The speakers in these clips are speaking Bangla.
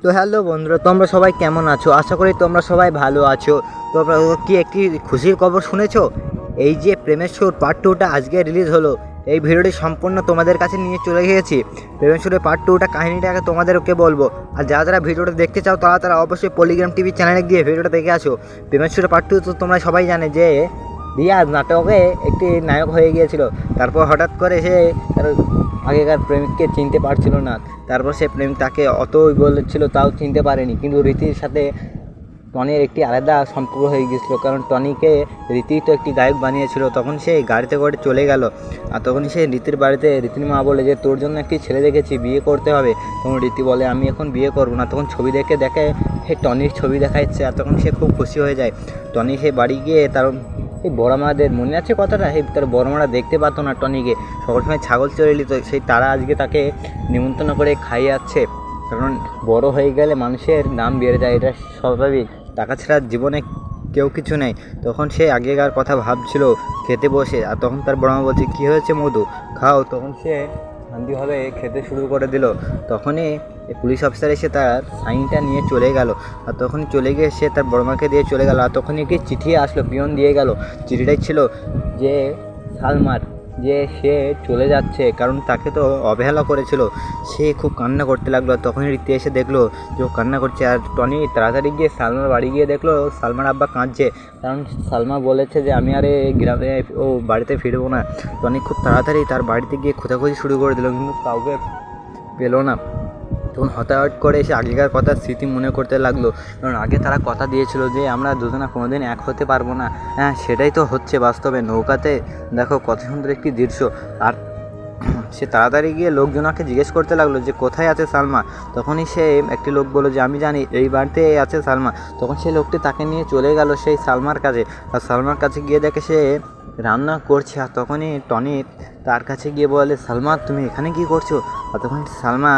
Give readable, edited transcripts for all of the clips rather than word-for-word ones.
তো হ্যালো বন্ধুরা, তোমরা সবাই কেমন আছো? আশা করি তোমরা সবাই ভালো আছো। তোমরা কি একটি খুশির খবর শুনেছো? এই যে প্রেমের সুর পার্ট 2টা আজকে রিলিজ হলো। এই ভিডিওটি সম্পূর্ণ তোমাদের কাছে নিয়ে চলে গিয়েছি। প্রেমের সুরের পার্ট 2টা কাহিনিটাকে তোমাদেরকে বলবো। আর যারা যারা ভিডিওটা দেখতে চাও তারা অবশ্যই পলিগ্রাম টিভি চ্যানেলে গিয়ে ভিডিওটা দেখে আসো। প্রেমের সুরের পার্ট 2 তো তোমরা সবাই জানে যে রিয়াজ নাটকে একটি নায়ক হয়ে গিয়েছিল। তারপর হঠাৎ করে সে তার আগেকার প্রেমিককে চিনতে পারছিল না। তারপর সে প্রেমিক তাকে অতই বলেছিল, তাও চিনতে পারেনি। কিন্তু রীতির সাথে টনির একটি আলাদা সম্পর্ক হয়ে গিয়েছিলো, কারণ টনিকে রীতি তো একটি গায়ক বানিয়েছিল। তখন সে গাড়িতে করে চলে গেল। আর তখন সে রীতির বাড়িতে রীতির মা বলে যে তোর জন্য একটি ছেলে দেখেছি, বিয়ে করতে হবে। তখন রীতি বলে আমি এখন বিয়ে করবো না। তখন ছবি দেখে সে টনির ছবি দেখাচ্ছে। আর তখন সে খুব খুশি হয়ে যায়। টনি সে বাড়ি গিয়ে তার এই বড় মাদের মনে আছে কথাটা, তার বড় মারা দেখতে পারতো না টনিকে, সকল সময় ছাগল চলে নিত। সেই তারা আজকে তাকে নিমন্ত্রণ করে খাইয়াচ্ছে। কারণ বড় হয়ে গেলে মানুষের দাম বেড়ে যায়, এটা স্বাভাবিক। টাকা ছাড়া জীবনে কেউ কিছু নেই। তখন সে আগেকার কথা ভাবছিল খেতে বসে। আর তখন তার বড় মা বলছে কী হয়েছে মধু, খাও। তখন সে শান্তিভাবে খেতে শুরু করে দিল। তখনই পুলিশ অফিসার এসে তার সাইনটা নিয়ে চলে গেল। আর তখন চলে গিয়ে সে তার বড় মাকে দিয়ে চলে গেল। আর তখনই একটি চিঠি আসলো, পিয়ন দিয়ে গেল। চিঠিটাই ছিল যে সালমার, যে সে চলে যাচ্ছে, কারণ তাকে তো অবহেলা করেছিল। সে খুব কান্না করতে লাগলো। তখনই রীতি এসে দেখলো যে ও কান্না করছে। আর টনি তাড়াতাড়ি গিয়ে সালমার বাড়ি গিয়ে দেখলো সালমার আব্বা কাঁদছে, কারণ সালমা বলেছে যে আমি আর গ্রামে ও বাড়িতে ফিরবো না। টনি খুব তাড়াতাড়ি তার বাড়িতে গিয়ে খোঁজাখুঁজি শুরু করে দিল, কিন্তু কাউকে পেলো না। তখন হতাহত করে এসে আগেকার কথার স্মৃতি মনে করতে লাগলো, কারণ আগে তারা কথা দিয়েছিল যে আমরা দুজনা কোনোদিন এক হতে পারবো না। হ্যাঁ, সেটাই তো হচ্ছে বাস্তবে। নৌকাতে দেখো কত সুন্দর একটি দৃশ্য। আর সে তাড়াতাড়ি গিয়ে লোকজনকে জিজ্ঞেস করতে লাগলো যে কোথায় আছে সালমা। তখনই সে একটি লোক বলল যে আমি জানি, এই বাড়িতে আছে সালমা। তখন সেই লোকটি তাকে নিয়ে চলে গেল সেই সালমার কাছে। আর সালমার কাছে গিয়ে দেখে সে রান্না করছে। আর তখনই টনি তার কাছে গিয়ে বলে সালমা তুমি এখানে কি করছো? আর তখন সালমা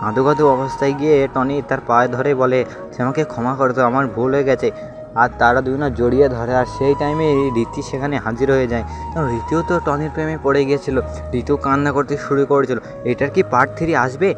কাঁদো অবস্থায় গিয়ে টনি তার পায়ে ধরে বলে সে আমাকে ক্ষমা করে দাও, আমার ভুল হয়ে গেছে। আর তারা দুজনা জড়িয়ে ধরে। আর সেই টাইমে রীতি সেখানে হাজির হয়ে যায়, কারণ রীতিও তো টনির প্রেমে পড়ে গিয়েছিল। রীতিও কান্না করতে শুরু করেছিল। এটার কি পার্ট 3 আসবে?